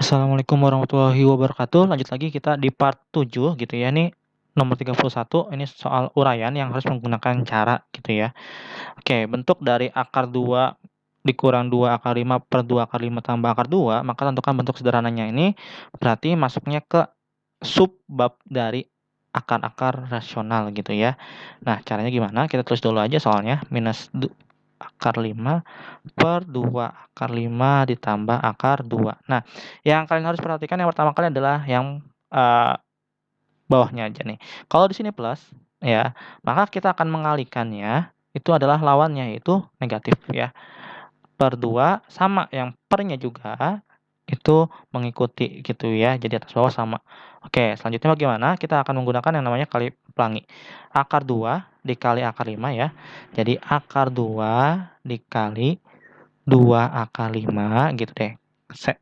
Assalamualaikum warahmatullahi wabarakatuh. Lanjut lagi kita di part 7 gitu ya. Ini nomor 31, ini soal uraian yang harus menggunakan cara gitu ya. Oke, bentuk dari akar 2 dikurang 2 akar 5 per 2 akar 5 tambah akar 2, maka tentukan bentuk sederhananya ini berarti masuknya ke subbab dari akar-akar rasional gitu ya. Nah, caranya gimana? Kita tulis dulu aja soalnya, minus akar 5 per 2 akar 5 ditambah akar 2. Nah, yang kalian harus perhatikan yang pertama kali adalah yang, bawahnya aja nih. Kalau di sini plus, ya, maka kita akan mengalihkannya, itu adalah lawannya, yaitu negatif ya. Per 2 sama, yang pernya juga itu mengikuti gitu ya, jadi atas bawah sama. Oke, selanjutnya bagaimana? Kita akan menggunakan yang namanya kali pelangi. Akar 2 dikali akar 5 ya. Jadi akar 2 dikali 2 akar 5 gitu deh.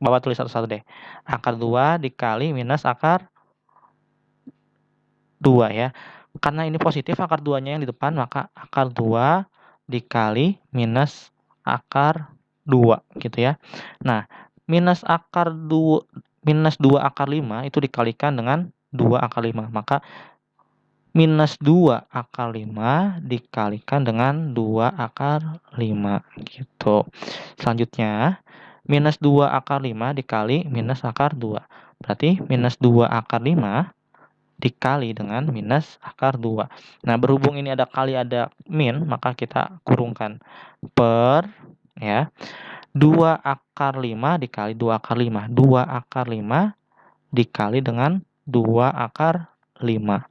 Bapak tulis satu-satu deh. Akar 2 dikali minus akar 2 ya. Karena ini positif akar 2-nya yang di depan, maka akar 2 dikali minus akar 2 gitu ya. Nah, minus 2 akar 5 itu dikalikan dengan 2 akar 5. Maka minus 2 akar 5 dikalikan dengan 2 akar 5 gitu. Selanjutnya, minus 2 akar 5 dikali minus akar 2. Berarti minus 2 akar 5 dikali dengan minus akar 2. Nah, berhubung ini ada kali ada min, maka kita kurungkan. Per, ya, 2 akar 5 dikali 2 akar 5. 2 akar 5 dikali dengan 2 akar 5.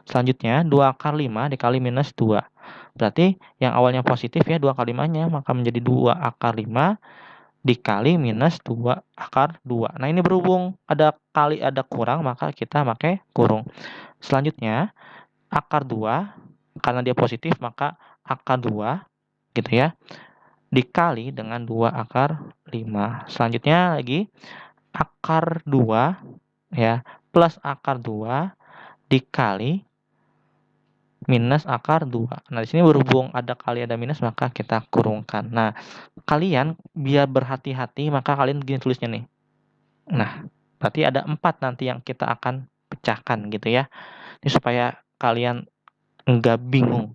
Selanjutnya, 2 akar 5 dikali minus 2. Berarti yang awalnya positif ya 2 kali 5-nya, maka menjadi 2 akar 5 dikali minus 2 akar 2. Nah, ini berhubung ada kali ada kurang, maka kita pakai kurung. Selanjutnya, akar 2, karena dia positif, maka akar 2 gitu ya, dikali dengan 2 akar 5. Selanjutnya lagi, akar 2 ya, plus akar 2 dikali minus akar 2. Nah, di sini berhubung ada kali ada minus, maka kita kurungkan. Nah, kalian biar berhati-hati, maka kalian gini tulisnya nih. Nah, berarti ada 4 nanti yang kita akan pecahkan gitu ya. Ini supaya kalian enggak bingung.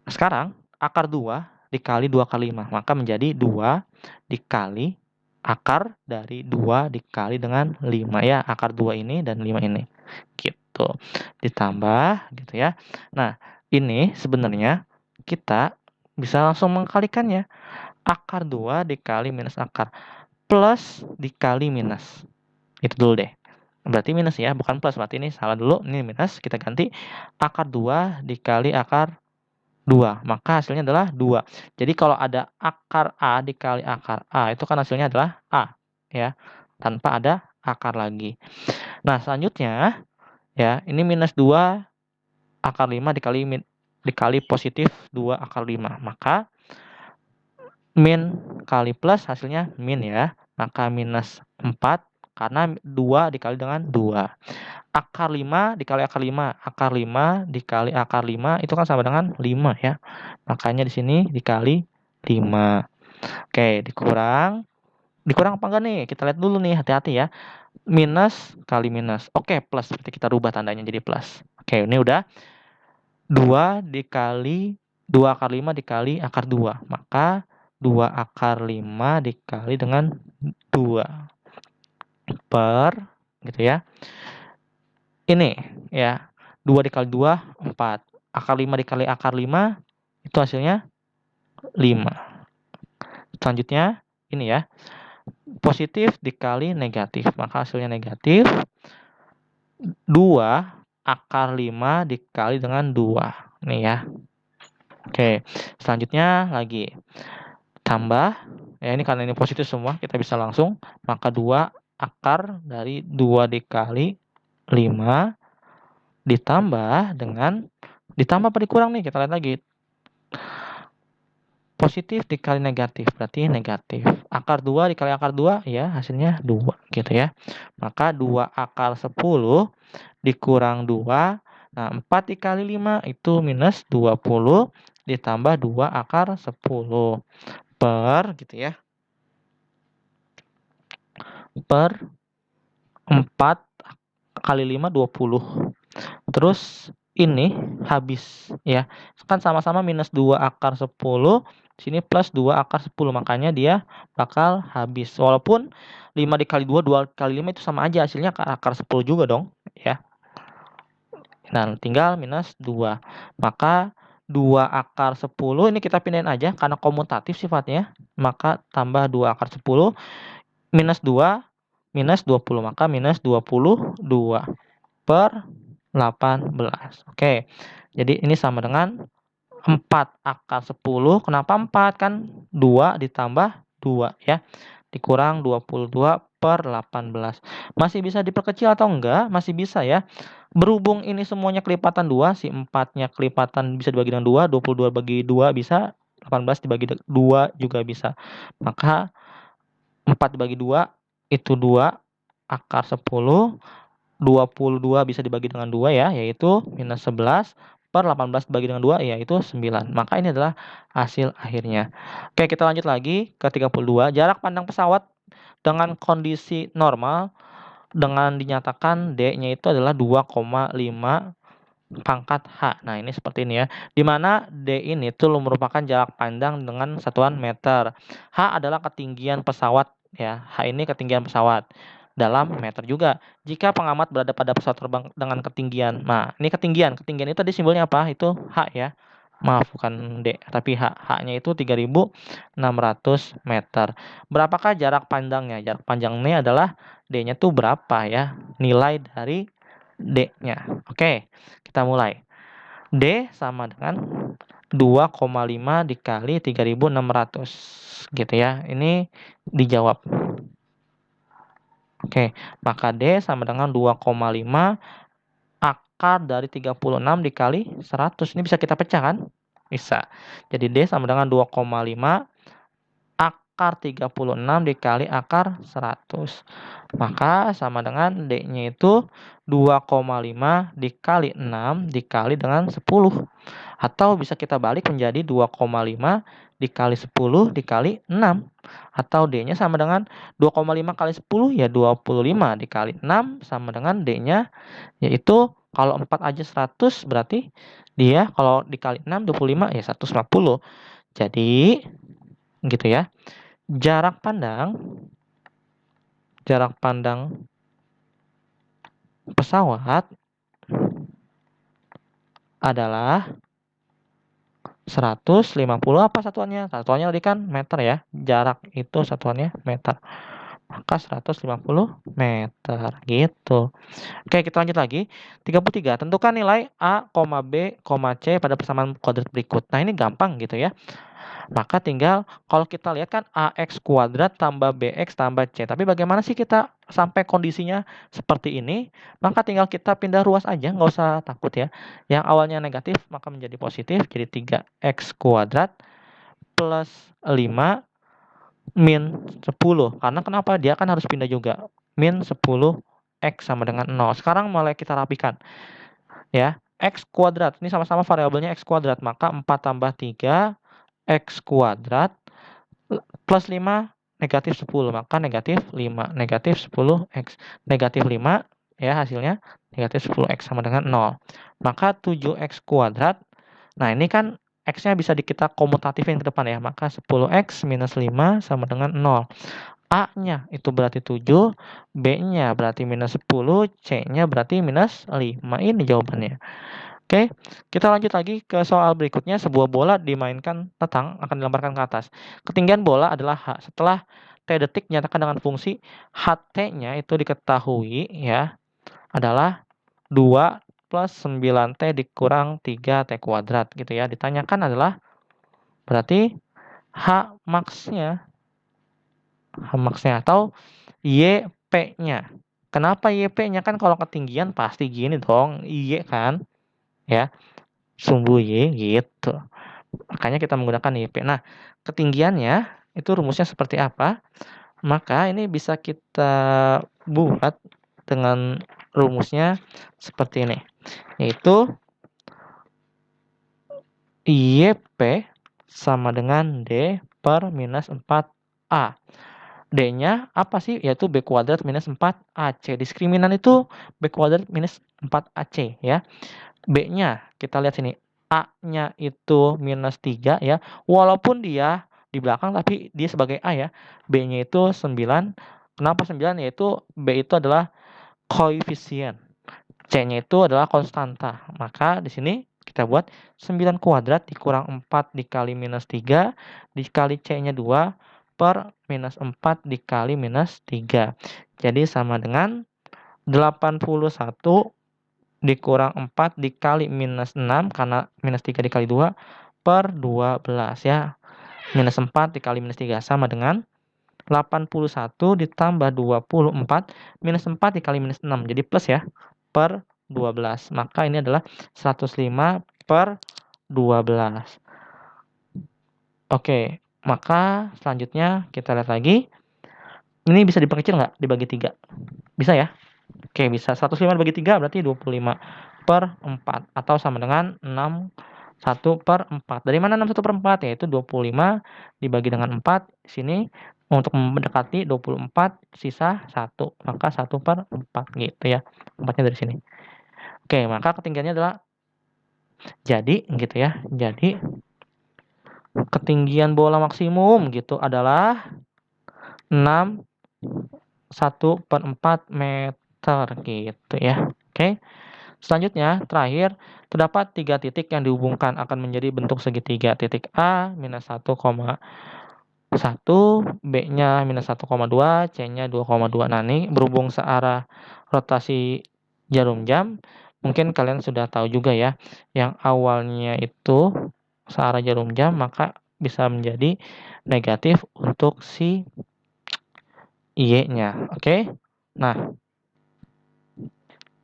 Sekarang akar 2 dikali 2 kali 5, maka menjadi 2 dikali akar dari 2 dikali dengan 5 ya, akar 2 ini dan 5 ini. Gitu. Ditambah gitu ya. Nah, ini sebenarnya kita bisa langsung mengkalikannya. Akar 2 dikali minus akar. Plus dikali minus. Itu dulu deh. Berarti minus ya, bukan plus. Berarti ini salah dulu. Ini minus. Kita ganti akar 2 dikali akar 2. Maka hasilnya adalah 2. Jadi kalau ada akar A dikali akar A, itu kan hasilnya adalah A. Ya, tanpa ada akar lagi. Nah, selanjutnya, ya, ini minus 2 akar 5 dikali positif 2 akar 5. Maka min kali plus hasilnya min ya. Maka minus 4 karena 2 dikali dengan 2. Akar 5 dikali akar 5. Akar 5 dikali akar 5 itu kan sama dengan 5 ya. Makanya di sini dikali 5. Oke, dikurang. Dikurang apa enggak nih? Kita lihat dulu nih, hati-hati ya. Minus kali minus. Oke, plus. Berarti kita rubah tandanya jadi plus. Oke, ini udah 2 dikali 2 akar 5 dikali akar 2. Maka 2 akar 5 dikali dengan 2 per gitu ya. Ini ya, 2 dikali 2 4. Akar 5 dikali akar 5 itu hasilnya 5. Selanjutnya ini ya, positif dikali negatif, maka hasilnya negatif. 2 akar 5 dikali dengan 2. Nih ya. Oke, selanjutnya lagi tambah, ya ini karena ini positif semua, kita bisa langsung, maka 2 akar dari 2 dikali 5 ditambah dengan, ditambah apa dikurang nih, kita lihat lagi. Positif dikali negatif, berarti negatif. Akar 2 dikali akar 2, ya hasilnya 2 gitu ya. Maka 2 akar 10 dikurang 2, nah 4 dikali 5 itu minus 20 ditambah 2 akar 10 per gitu ya. Per 4 kali 5 20. Terus ini habis ya. Kan sama-sama minus 2 akar 10, sini plus 2 akar 10, makanya dia bakal habis. Walaupun 5 dikali 2, 2 kali 5 itu sama aja, hasilnya akar 10 juga dong, ya. Nah, tinggal minus 2. Maka 2 akar 10 ini kita pindahin aja karena komutatif sifatnya. Maka tambah 2 akar 10 minus 2 minus 20. Maka minus 22 per 18. Oke. Jadi ini sama dengan 4 akar 10. Kenapa 4? Kan 2 ditambah 2 ya. Dikurang 22 per 18. Masih bisa diperkecil atau enggak? Masih bisa ya. Berhubung ini semuanya kelipatan 2, si 4-nya kelipatan bisa dibagi dengan 2, 22 bagi 2 bisa, 18 dibagi 2 juga bisa. Maka 4 dibagi 2 itu 2 akar 10, 22 bisa dibagi dengan 2 ya, yaitu minus 11 per 18 dibagi dengan 2 yaitu 9. Maka ini adalah hasil akhirnya. Oke, kita lanjut lagi ke 32. Jarak pandang pesawat dengan kondisi normal dengan dinyatakan D-nya itu adalah 2,5 pangkat H. Nah, ini seperti ini ya. Di mana D ini tuh merupakan jarak pandang dengan satuan meter. H adalah ketinggian pesawat ya. H ini ketinggian pesawat dalam meter juga. Jika pengamat berada pada pesawat terbang dengan ketinggian. Nah, ini ketinggian. Ketinggian itu tadi simbolnya apa? Itu H ya. Maaf, bukan D, tapi H. H-nya itu 3.600 meter. Berapakah jarak pandangnya? Jarak pandangnya adalah D-nya tuh berapa ya? Nilai dari D-nya. Oke, kita mulai. D sama dengan 2,5 dikali 3.600 gitu ya. Ini dijawab. Oke, maka D sama dengan 2,5 akar dari 36 dikali 100. Ini bisa kita pecah kan? Bisa. Jadi D sama dengan 2,5 akar 36 dikali akar 100. Maka sama dengan D-nya itu 2,5 dikali 6 dikali dengan 10. Atau bisa kita balik menjadi 2,5 dikali 10 dikali 6. Atau D-nya sama dengan 2,5 kali 10 ya 25 dikali 6 sama dengan D-nya yaitu kalau 4 aja 100 berarti dia kalau dikali 6 25 ya 150. Jadi gitu ya. Jarak pandang pesawat adalah 150 apa satuannya? Satuannya tadi kan meter ya. Jarak itu satuannya meter. Maka 150 meter gitu. Oke, kita lanjut lagi. 33. Tentukan nilai A, B, C pada persamaan kuadrat berikut. Nah, ini gampang gitu ya. Maka tinggal kalau kita lihat kan AX kuadrat tambah BX tambah C. Tapi bagaimana sih kita sampai kondisinya seperti ini? Maka tinggal kita pindah ruas aja, nggak usah takut ya. Yang awalnya negatif maka menjadi positif, jadi 3X kuadrat plus 5 min 10. Karena kenapa? Dia kan harus pindah juga. Min 10X sama dengan 0. Sekarang mulai kita rapikan. Ya, X kuadrat. Ini sama-sama variabelnya X kuadrat. Maka 4 tambah 3 X kuadrat plus 5 negatif 10. Maka negatif 5. Negatif 10X. Negatif 5 ya hasilnya. Negatif 10X sama dengan 0. Maka 7X kuadrat. Nah, ini kan X-nya bisa kita komutatifin ke depan ya. Maka 10X minus 5 sama dengan 0. A-nya itu berarti 7. B-nya berarti minus 10. C-nya berarti minus 5. Ini jawabannya. Oke, kita lanjut lagi ke soal berikutnya. Sebuah bola dimainkan tetang akan dilemparkan ke atas. Ketinggian bola adalah H. Setelah T detik nyatakan dengan fungsi HT-nya itu diketahui ya adalah 2 plus 9T dikurang 3T kuadrat gitu ya. Ditanyakan adalah berarti H max-nya atau YP-nya. Kenapa YP-nya? Kan kalau ketinggian pasti gini dong, Y kan ya. Sumbu Y gitu. Makanya kita menggunakan YP. Nah, ketinggiannya itu rumusnya seperti apa? Maka ini bisa kita buat dengan rumusnya seperti ini. Yaitu YP sama dengan D per minus 4A. D-nya apa sih? Yaitu B kuadrat minus 4AC. Diskriminan itu B kuadrat minus 4AC ya. B-nya kita lihat sini. A-nya itu minus 3 ya. Walaupun dia di belakang tapi dia sebagai A ya. B-nya itu 9. Kenapa 9? Yaitu B itu adalah koefisien. C-nya itu adalah konstanta. Maka di sini kita buat 9 kuadrat dikurang 4 dikali minus 3 dikali C-nya 2 per minus 4 dikali minus 3. Jadi sama dengan 81 dikurang 4 dikali minus 6 karena minus 3 dikali 2 per 12 ya. Minus 4 dikali minus 3 sama dengan 81 ditambah 24 minus 4 dikali minus 6. Jadi plus ya per 12. Maka ini adalah 105 per 12. Oke, maka selanjutnya kita lihat lagi. Ini bisa diperkecil nggak? Dibagi 3. Bisa ya? Oke, bisa. 105 dibagi 3 berarti 25 per 4. Atau sama dengan 61 per 4. Dari mana 61 per 4? Yaitu 25 dibagi dengan 4. Sini untuk mendekati 24 sisa 1. Maka 1 per 4 gitu ya. 4-nya dari sini. Oke, maka ketinggiannya adalah jadi gitu ya. Jadi ketinggian bola maksimum gitu adalah 1/4 meter gitu ya. Oke. Selanjutnya, terakhir, terdapat 3 titik yang dihubungkan akan menjadi bentuk segitiga. Titik A minus 1,1, B-nya minus 1,2, C-nya 2,2. Nah, ini berhubung searah rotasi jarum jam. Mungkin kalian sudah tahu juga ya, yang awalnya itu searah jarum jam, maka bisa menjadi negatif untuk si Y-nya. Oke? Nah,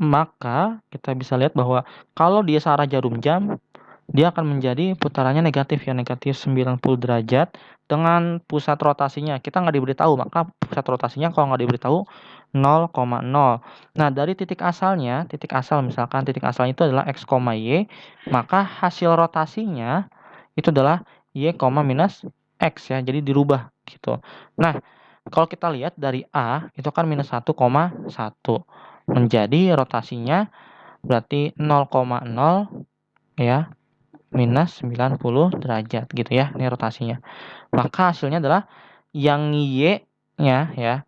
maka kita bisa lihat bahwa kalau dia searah jarum jam, dia akan menjadi putarannya negatif ya, negatif 90 derajat dengan pusat rotasinya. Kita nggak diberitahu, maka pusat rotasinya kalau nggak diberitahu 0,0. Nah, dari titik asal misalkan titik asalnya itu adalah X, Y, maka hasil rotasinya itu adalah Y, minus X ya, jadi dirubah gitu. Nah, kalau kita lihat dari A itu kan minus 1,1 menjadi rotasinya berarti 0,0 ya minus 90 derajat gitu ya, ini rotasinya. Maka hasilnya adalah yang Y-nya ya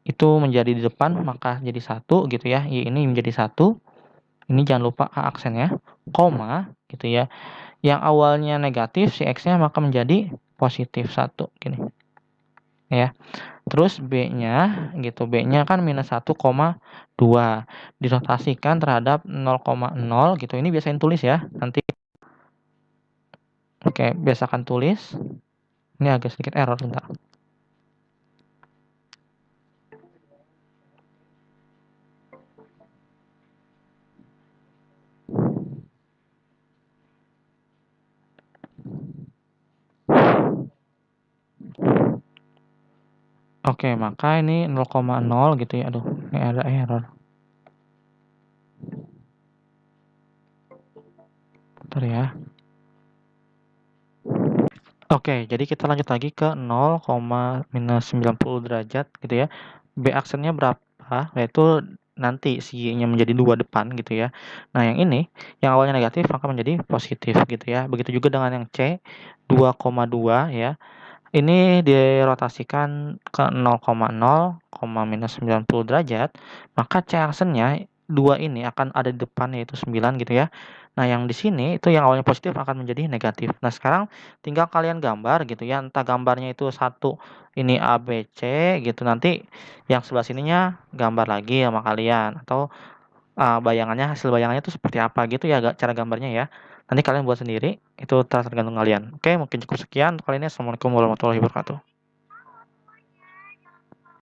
itu menjadi di depan maka jadi 1 gitu ya. Y ini menjadi 1. Ini jangan lupa A aksennya, koma gitu ya. Yang awalnya negatif si X-nya maka menjadi positif 1 gini. Ya. Terus B-nya gitu, B-nya kan minus 1,2 dirotasikan terhadap 0,0 gitu. Ini biasain tulis ya. Nanti oke, biasakan tulis. Ini agak sedikit error bentar. Oke, maka ini 0,0 gitu ya. Aduh, ini ada error. Bentar ya. Oke, jadi kita lanjut lagi ke 0, minus 90 derajat gitu ya. B aksennya berapa? Yaitu nanti si Y-nya menjadi 2 depan gitu ya. Nah, yang ini yang awalnya negatif maka menjadi positif gitu ya. Begitu juga dengan yang C 2,2 ya. Ini dirotasikan ke 0,0, minus 90 derajat, maka C aksennya 2 ini akan ada di depan yaitu 9 gitu ya. Nah, yang di sini itu yang awalnya positif akan menjadi negatif. Nah, sekarang tinggal kalian gambar gitu ya, entah gambarnya itu satu ini A, B, C gitu, nanti yang sebelah sininya gambar lagi sama kalian atau bayangannya, hasil bayangannya itu seperti apa gitu ya cara gambarnya ya. Nanti kalian buat sendiri, itu tergantung kalian. Oke, mungkin cukup sekian untuk kali ini. Assalamualaikum warahmatullahi wabarakatuh.